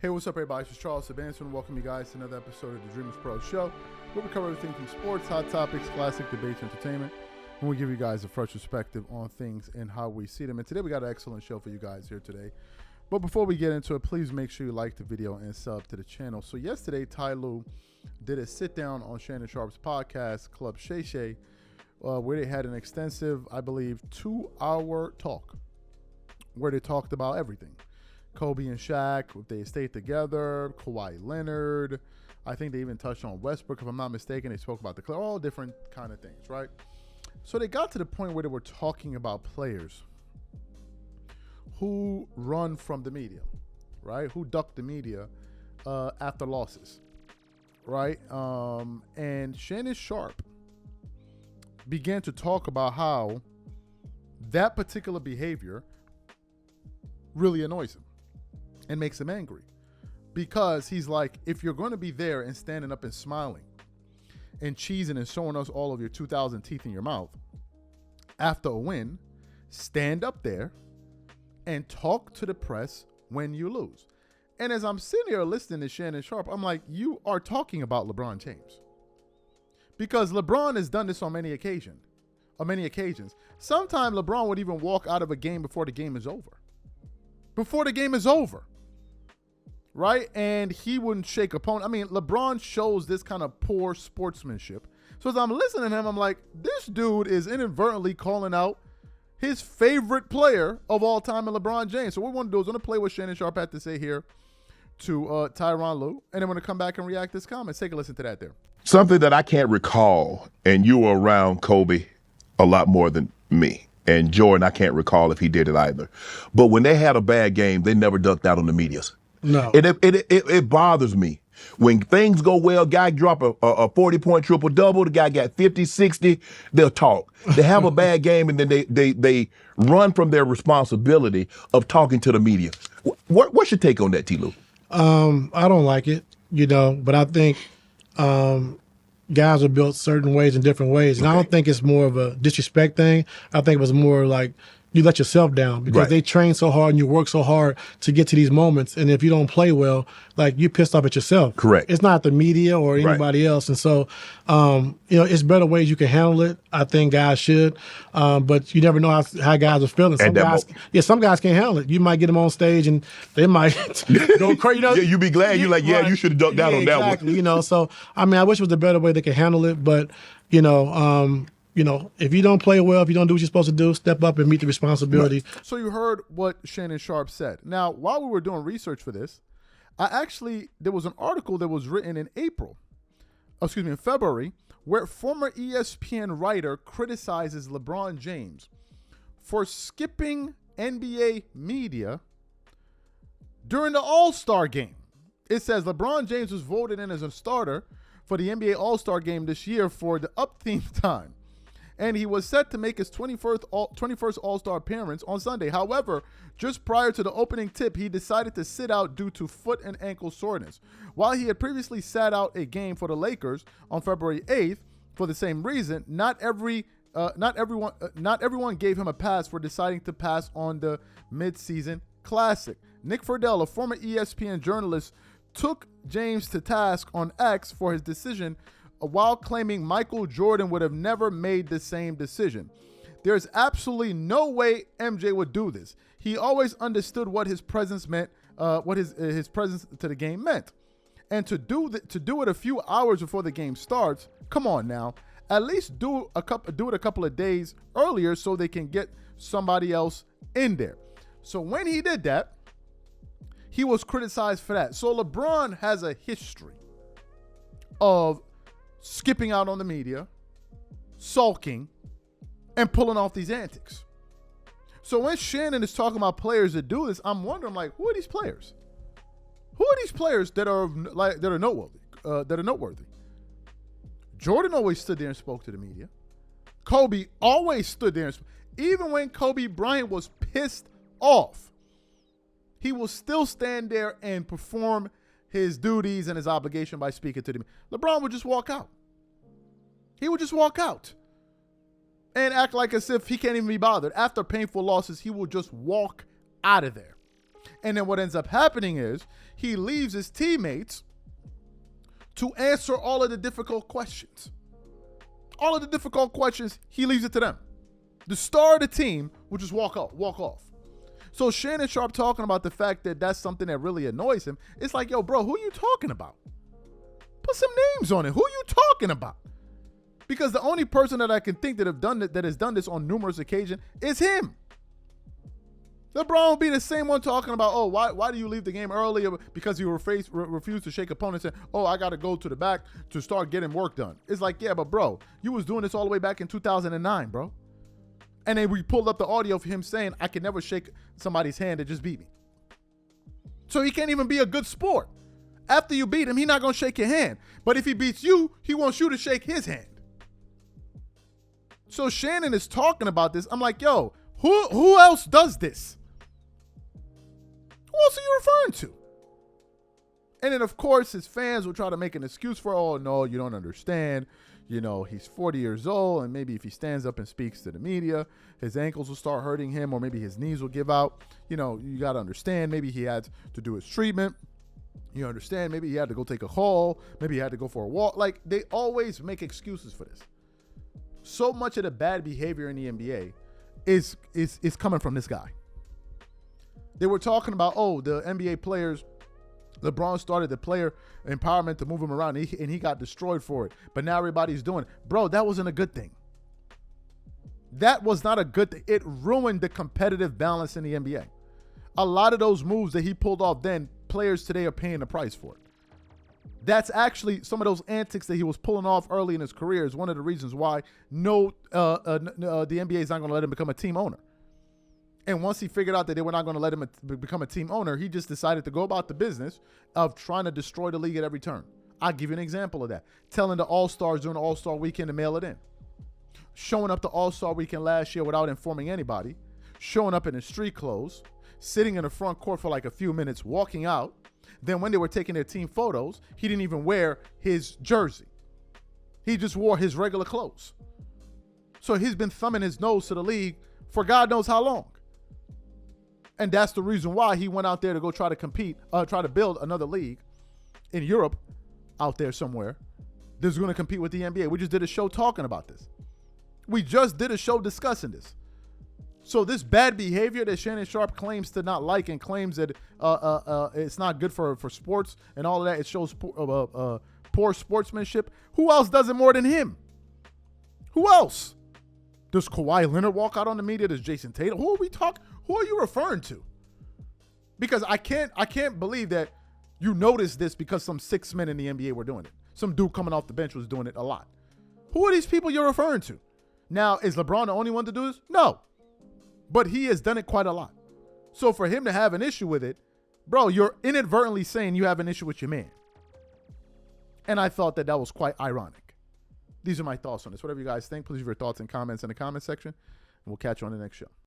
Hey, what's up, everybody? This is Charles Sebastian. Welcome you guys to another episode of the Dreamers Pro Show, where we cover everything from sports, hot topics, classic debates, entertainment, and we give you guys a fresh perspective on things and how we see them. And today we got an excellent show for you guys here today. But before we get into it, please make sure you like the video and sub to the channel. So yesterday, Ty Lue did a sit-down on Shannon Sharpe's podcast, Club Shay Shay, where they had an extensive, I believe, 2-hour talk where they talked about everything. Kobe and Shaq, if they stayed together, Kawhi Leonard. I think they even touched on Westbrook, if I'm not mistaken. They spoke about the all different kind of things, right? So they got to the point where they were talking about players who run from the media, right? Who duck the media after losses, right? And Shannon Sharpe began to talk about how that particular behavior really annoys him and makes him angry, because he's like, if you're going to be there and standing up and smiling and cheesing and showing us all of your 2,000 teeth in your mouth after a win, stand up there and talk to the press when you lose. And as I'm sitting here listening to Shannon Sharpe, I'm like, you are talking about LeBron James, because LeBron has done this on many occasions. Sometimes LeBron would even walk out of a game before the game is over. Right? And he wouldn't shake opponent. I mean, LeBron shows this kind of poor sportsmanship. So as I'm listening to him, I'm like, this dude is inadvertently calling out his favorite player of all time in LeBron James. So what we want to do is we're going to play what Shannon Sharpe had to say here to Tyronn Lue, and then we're going to come back and react to his comments. Take a listen to that there. Something that I can't recall, and you were around Kobe a lot more than me. And Jordan, I can't recall if he did it either. But when they had a bad game, they never ducked out on the medias. No. It bothers me. When things go well, guy drop a 40-point triple-double, the guy got 50, 60, they'll talk. They have a bad game, and then they run from their responsibility of talking to the media. What's your take on that, T. Lue? I don't like it, but I think guys are built certain ways in different ways. And I don't think it's more of a disrespect thing. I think it was more like you let yourself down because they train so hard and you work so hard to get to these moments. And if you don't play well, like, you're pissed off at yourself. Correct. It's not the media or anybody else. And so, it's better ways you can handle it. I think guys should. But you never know how guys are feeling. Some guys can't handle it. You might get them on stage and they might go crazy. You be glad. You're like, you should have ducked out on that one. So, I mean, I wish it was a better way they could handle it. But, if you don't play well, if you don't do what you're supposed to do, step up and meet the responsibility. Right. So you heard what Shannon Sharpe said. Now, while we were doing research for this, there was an article that was written in February, where former ESPN writer criticizes LeBron James for skipping NBA media during the All-Star game. It says LeBron James was voted in as a starter for the NBA All-Star game this year for the upteenth time, and he was set to make his 21st All-Star appearance on Sunday. However, just prior to the opening tip, he decided to sit out due to foot and ankle soreness. While he had previously sat out a game for the Lakers on February 8th for the same reason, not everyone gave him a pass for deciding to pass on the midseason classic. Nick Friedel, a former ESPN journalist, took James to task on X for his decision, while claiming Michael Jordan would have never made the same decision. There's absolutely no way MJ would do this. He always understood what his presence meant, what his presence to the game meant. And to do it a few hours before the game starts, come on now. At least do it a couple of days earlier so they can get somebody else in there. So when he did that, he was criticized for that. So LeBron has a history of skipping out on the media, sulking, and pulling off these antics. So when Shannon is talking about players that do this, I'm wondering, like, who are these players? Who are these players that are noteworthy? Jordan always stood there and spoke to the media. Kobe always stood there and even when Kobe Bryant was pissed off, he will still stand there and perform his duties and his obligation by speaking to them. LeBron would just walk out. He would just walk out and act like as if he can't even be bothered. After painful losses, he will just walk out of there. And then what ends up happening is he leaves his teammates to answer all of the difficult questions. All of the difficult questions, he leaves it to them. The star of the team will just walk off. So Shannon Sharpe talking about the fact that that's something that really annoys him. It's like, yo, bro, who are you talking about? Put some names on it. Who are you talking about? Because the only person that I can think that has done this on numerous occasions is him. LeBron will be the same one talking about, oh, why do you leave the game earlier? Because you refused to shake opponents and, oh, I got to go to the back to start getting work done. It's like, yeah, but bro, you was doing this all the way back in 2009, bro. And then we pulled up the audio of him saying, I can never shake somebody's hand that just beat me. So he can't even be a good sport. After you beat him, he's not going to shake your hand. But if he beats you, he wants you to shake his hand. So Shannon is talking about this. I'm like, yo, who else does this? Who else are you referring to? And then, of course, his fans will try to make an excuse for, oh, no, you don't understand. You know, he's 40 years old, and maybe if he stands up and speaks to the media, his ankles will start hurting him, or maybe his knees will give out. You know, you got to understand, maybe he had to do his treatment. You understand, maybe he had to go take a call. Maybe he had to go for a walk. Like, they always make excuses for this. So much of the bad behavior in the NBA is coming from this guy. They were talking about, oh, the NBA players, LeBron started the player empowerment to move him around, and he got destroyed for it. But now everybody's doing it. Bro, that wasn't a good thing. That was not a good thing. It ruined the competitive balance in the NBA. A lot of those moves that he pulled off then, players today are paying the price for it. That's actually some of those antics that he was pulling off early in his career is one of the reasons why the NBA is not going to let him become a team owner. And once he figured out that they were not going to let him become a team owner, he just decided to go about the business of trying to destroy the league at every turn. I'll give you an example of that. Telling the All-Stars during the All-Star weekend to mail it in. Showing up to All-Star weekend last year without informing anybody. Showing up in his street clothes. Sitting in the front court for like a few minutes, walking out. Then when they were taking their team photos, he didn't even wear his jersey. He just wore his regular clothes. So he's been thumbing his nose to the league for God knows how long. And that's the reason why he went out there to go try to compete, try to build another league in Europe out there somewhere that's going to compete with the NBA. We just did a show talking about this. We just did a show discussing this. So this bad behavior that Shannon Sharpe claims to not like and claims that it's not good for sports and all of that, it shows poor sportsmanship. Who else does it more than him? Who else? Does Kawhi Leonard walk out on the media? Does Jason Tatum? Who are we talking? Who are you referring to? Because I can't believe that you noticed this because some 6 men in the NBA were doing it. Some dude coming off the bench was doing it a lot. Who are these people you're referring to? Now, is LeBron the only one to do this? No. But he has done it quite a lot. So for him to have an issue with it, bro, you're inadvertently saying you have an issue with your man. And I thought that was quite ironic. These are my thoughts on this. Whatever you guys think, please leave your thoughts and comments in the comment section. And we'll catch you on the next show.